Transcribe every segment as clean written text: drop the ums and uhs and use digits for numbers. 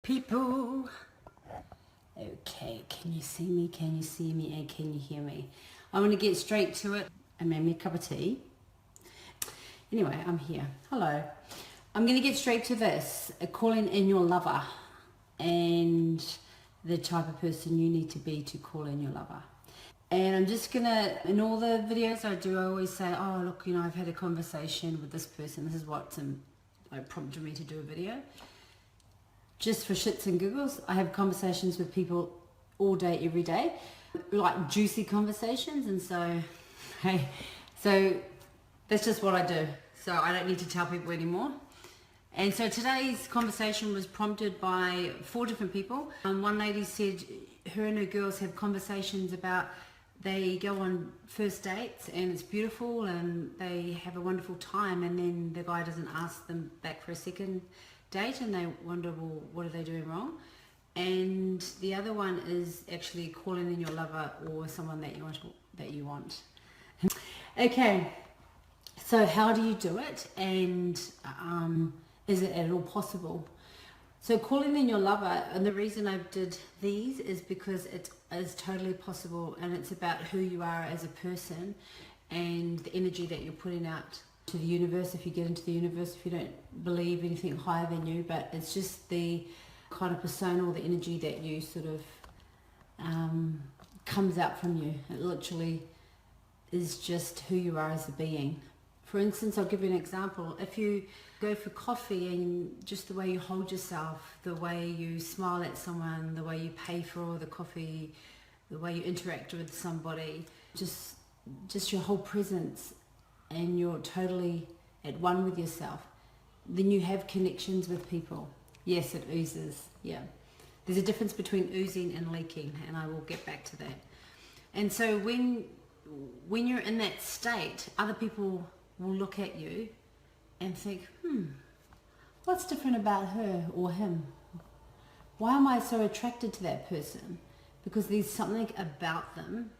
People. Okay, can you see me? Can you see me? And can you hear me? I'm going to get straight to it. I made me a cup of tea. Anyway, I'm here. Hello. I'm going to get straight to this. Calling in your lover and the type of person you need to be to call in your lover. And I'm just going to, in all the videos I do, I always say, oh, look, you know, I've had a conversation with this person. This is what prompted me to do a video. Just for shits and giggles, I have conversations with people all day, every day, like juicy conversations. And so, hey, so that's just what I do. So I don't need to tell people anymore. And so today's conversation was prompted by 4 different people. One lady said her and her girls have conversations about they go on first dates and it's beautiful and they have a wonderful time, and then the guy doesn't ask them back for a second date and they wonder, well, what are they doing wrong? And the other one is actually calling in your lover or someone that you want. Okay, so how do you do it, and is it at all possible? So calling in your lover, and the reason I did these is because it is totally possible, and it's about who you are as a person and the energy that you're putting out to the universe. If you get into the universe, if you don't believe anything higher than you, but it's just the kind of persona or the energy that you sort of comes out from you. It literally is just who you are as a being. For instance, I'll give you an example. If you go for coffee and just the way you hold yourself, the way you smile at someone, the way you pay for the coffee, the way you interact with somebody, just your whole presence, and you're totally at one with yourself, then you have connections with people. Yes, it oozes. Yeah. There's a difference between oozing and leaking, and I will get back to that. And so when you're in that state, other people will look at you and think, what's different about her or him? Why am I so attracted to that person? Because there's something about them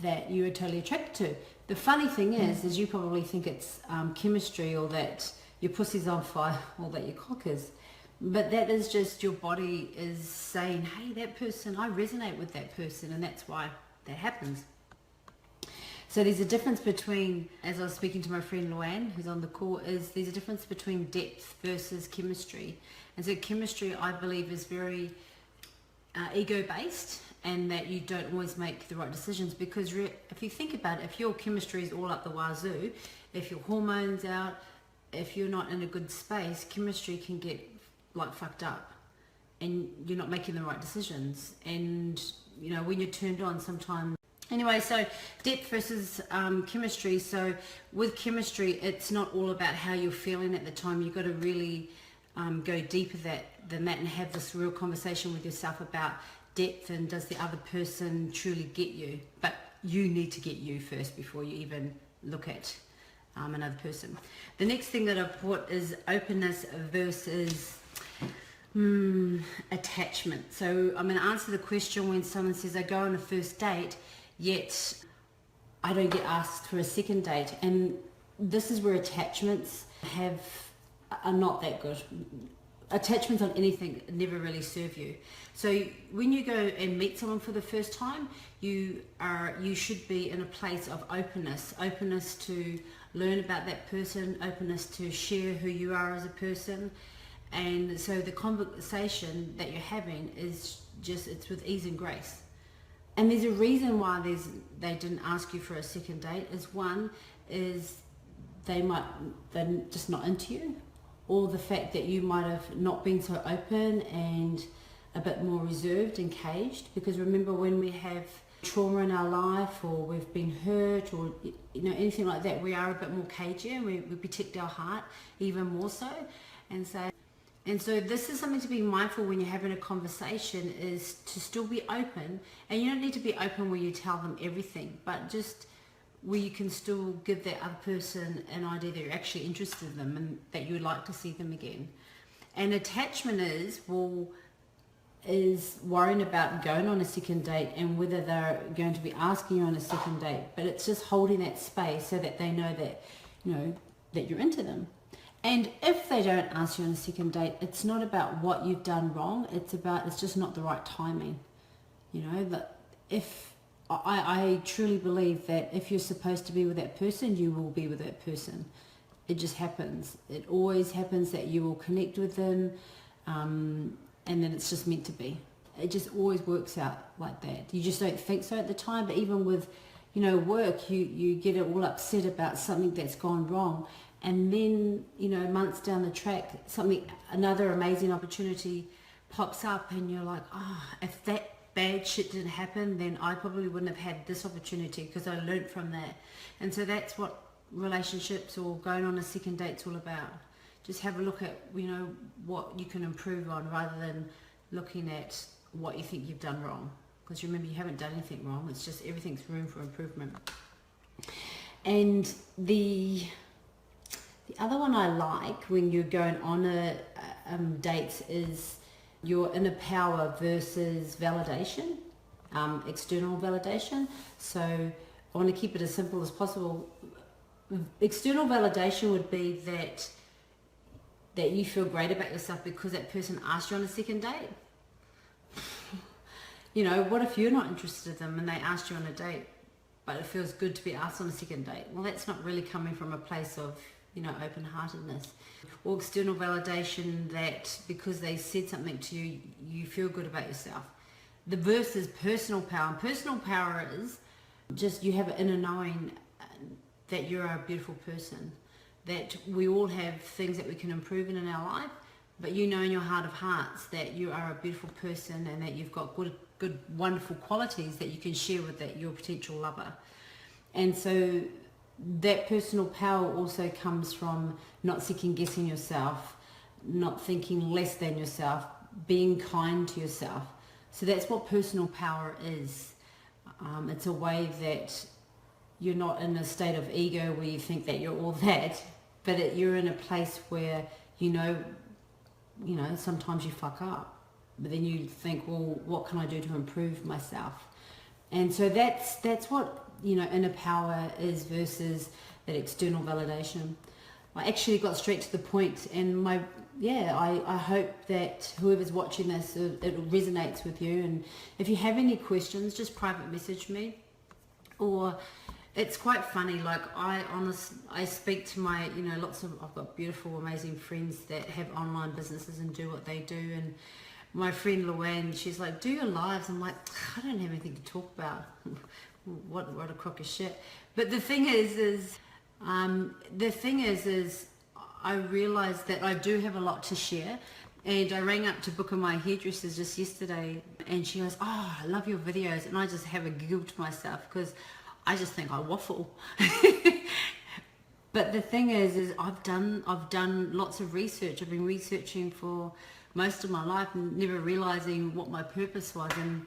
that you are totally attracted to. The funny thing is you probably think it's chemistry, or that your pussy's on fire, or that your cock is. But that is just your body is saying, hey, that person, I resonate with that person, and that's why that happens. So there's a difference between, as I was speaking to my friend Luann, who's on the call, there's a difference between depth versus chemistry. And so chemistry, I believe, is very ego-based, and that you don't always make the right decisions, because if you think about it, if your chemistry is all up the wazoo, if your hormones out, if you're not in a good space, chemistry can get like fucked up and you're not making the right decisions. And you know, when you're turned on sometimes. Anyway, so depth versus chemistry. So with chemistry, it's not all about how you're feeling at the time. You've got to really go deeper than that and have this real conversation with yourself about depth, and does the other person truly get you? But you need to get you first before you even look at another person. The next thing that I've put is openness versus attachment. So I'm going to answer the question when someone says, I go on a first date, yet I don't get asked for a second date. And this is where attachments are not that good. Attachments on anything never really serve you. So when you go and meet someone for the first time, you should be in a place of openness to learn about that person, openness to share who you are as a person. And so the conversation that you're having is it's with ease and grace. And there's a reason why they didn't ask you for a second date. One is they're just not into you, or the fact that you might have not been so open and a bit more reserved and caged. Because remember, when we have trauma in our life, or we've been hurt, or you know, anything like that, we are a bit more cagey, and we protect our heart even more so. And so this is something to be mindful when you're having a conversation, is to still be open. And you don't need to be open where you tell them everything, but just where you can still give that other person an idea that you're actually interested in them and that you would like to see them again. And attachment is worrying about going on a second date and whether they're going to be asking you on a second date. But it's just holding that space so that they know that, you know, that you're into them. And if they don't ask you on a second date, it's not about what you've done wrong. It's just not the right timing. You know, that if I truly believe that if you're supposed to be with that person, you will be with that person. It just happens. It always happens that you will connect with them, and then it's just meant to be. It just always works out like that. You just don't think so at the time, but even with, you know, work, you get all upset about something that's gone wrong. And then, you know, months down the track, another amazing opportunity pops up and you're like, if that bad shit didn't happen, then I probably wouldn't have had this opportunity because I learned from that. And so that's what relationships or going on a second date's all about. Just have a look at, you know, what you can improve on rather than looking at what you think you've done wrong. Because remember, you haven't done anything wrong. It's just everything's room for improvement. And the other one I like when you're going on a dates is your inner power versus validation, external validation. So I want to keep it as simple as possible. External validation would be that you feel great about yourself because that person asked you on a second date. You know, what if you're not interested in them and they asked you on a date, but it feels good to be asked on a second date? Well, that's not really coming from a place of, you know, open-heartedness. Or external validation that because they said something to you, you feel good about yourself. The verse is personal power. And personal power is just you have an inner knowing that you're a beautiful person, that we all have things that we can improve in our life, but you know in your heart of hearts that you are a beautiful person and that you've got good, wonderful qualities that you can share with your potential lover. And so that personal power also comes from not second guessing yourself, not thinking less than yourself, being kind to yourself. So that's what personal power is. It's a way that you're not in a state of ego where you think that you're all that, but you're in a place where you know, sometimes you fuck up, but then you think, well, what can I do to improve myself? And so that's what, you know, inner power is versus that external validation. I actually got straight to the point, and I hope that whoever's watching this, it resonates with you. And if you have any questions, just private message me. Or it's quite funny, like I speak to my, you know, I've got beautiful, amazing friends that have online businesses and do what they do. And my friend Luann, she's like, do your lives. I'm like, I don't have anything to talk about. What a crock of shit. But the thing is I realized that I do have a lot to share. And I rang up to book my hairdressers just yesterday, and she goes, oh, I love your videos. And I just have a giggle to myself because I just think I waffle. But the thing is I've done lots of research. I've been researching for most of my life and never realizing what my purpose was. And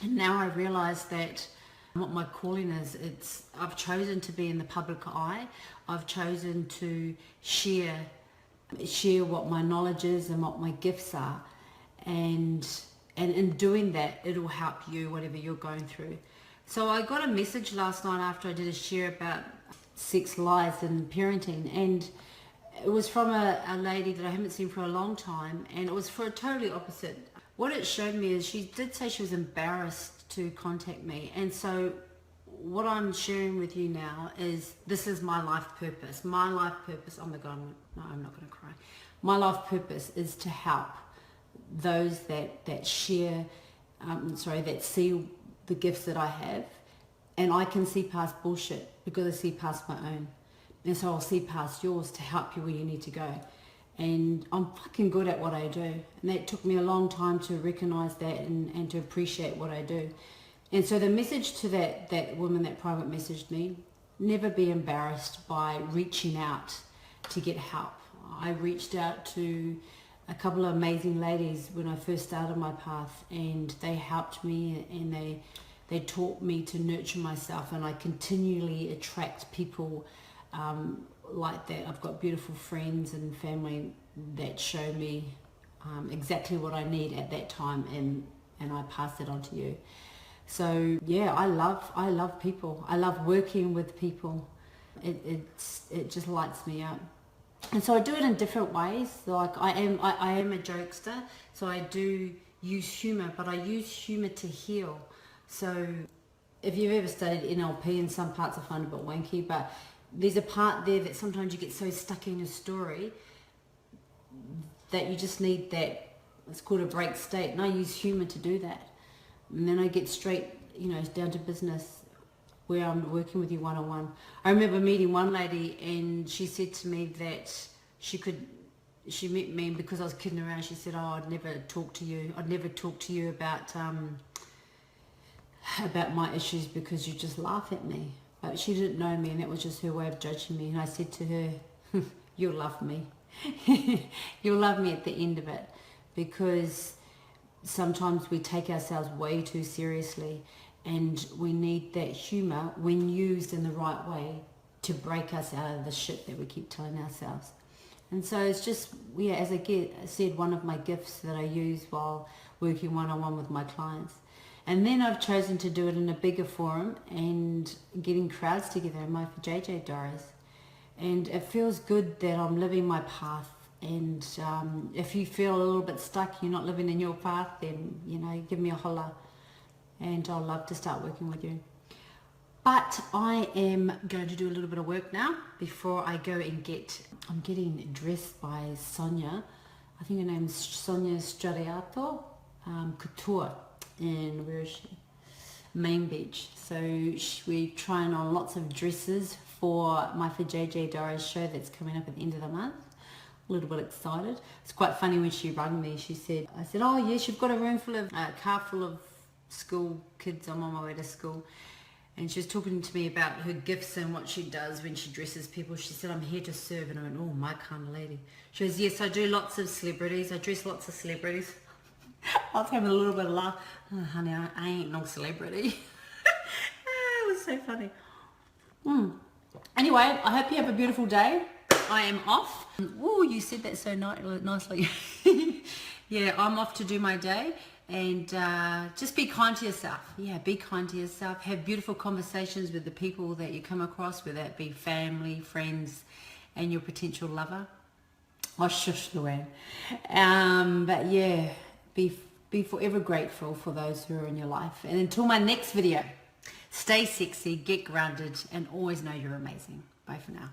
now I realize that what my calling is. I've chosen to be in the public eye. I've chosen to share what my knowledge is and what my gifts are. And in doing that, it'll help you, whatever you're going through. So I got a message last night after I did a share about sex lies and parenting, and it was from a lady that I haven't seen for a long time, and it was for a totally opposite. What it showed me is she did say she was embarrassed to contact me, and so what I'm sharing with you now is this is my life purpose. My life purpose, oh my God, no, I'm not going to cry. My life purpose is to help those that share, that see the gifts that I have, and I can see past bullshit because I see past my own, and so I'll see past yours to help you where you need to go. And I'm fucking good at what I do, and that took me a long time to recognize that and to appreciate what I do. And so the message to that woman that private messaged me, never be embarrassed by reaching out to get help. I reached out to a couple of amazing ladies when I first started my path, and they helped me, and they taught me to nurture myself, and I continually attract people like that. I've got beautiful friends and family that show me exactly what I need at that time, and I pass it on to you. So yeah, I love people. I love working with people. It just lights me up. And so I do it in different ways. Like I am a jokester, so I do use humor, but I use humor to heal. So if you've ever studied NLP, in some parts I find it a bit wanky, but there's a part there that sometimes you get so stuck in a story that you just need that, it's called a break state, and I use humor to do that. And then I get straight, down to business, where I'm working with you one-on-one. I remember meeting one lady, and she said to me that she met me, and because I was kidding around, she said, oh, I'd never talk to you about my issues because you just laugh at me. But she didn't know me, and that was just her way of judging me. And I said to her, you'll love me. You'll love me at the end of it, because sometimes we take ourselves way too seriously, and we need that humor, when used in the right way, to break us out of the shit that we keep telling ourselves. And so it's just, as I said, one of my gifts that I use while working one-on-one with my clients. And then I've chosen to do it in a bigger forum and getting crowds together in my JJ diaries. And it feels good that I'm living my path. And if you feel a little bit stuck, you're not living in your path, then, give me a holler. And I'll love to start working with you. But I am going to do a little bit of work now before I go and I'm getting dressed by Sonia. I think her name's Sonia Stradiato Couture. And where is she? Main Beach. So we're trying on lots of dresses for my For JJ Diaries show that's coming up at the end of the month. A little bit excited. It's quite funny when she rang me. I said, oh yes, you've got a car full of school kids. I'm on my way to school. And she was talking to me about her gifts and what she does when she dresses people. She said, I'm here to serve. And I went, oh, my kind of lady. She goes, yes, I do lots of celebrities. I dress lots of celebrities. I was having a little bit of laugh. Oh, honey, I ain't no celebrity. It was so funny. Anyway, I hope you have a beautiful day. I am off. Oh, you said that so nicely. Yeah, I'm off to do my day. And just be kind to yourself. Yeah, be kind to yourself. Have beautiful conversations with the people that you come across, whether that be family, friends, and your potential lover. Oh, shush, Luann. But yeah, be forever grateful for those who are in your life. And until my next video, stay sexy, get grounded, and always know you're amazing. Bye for now.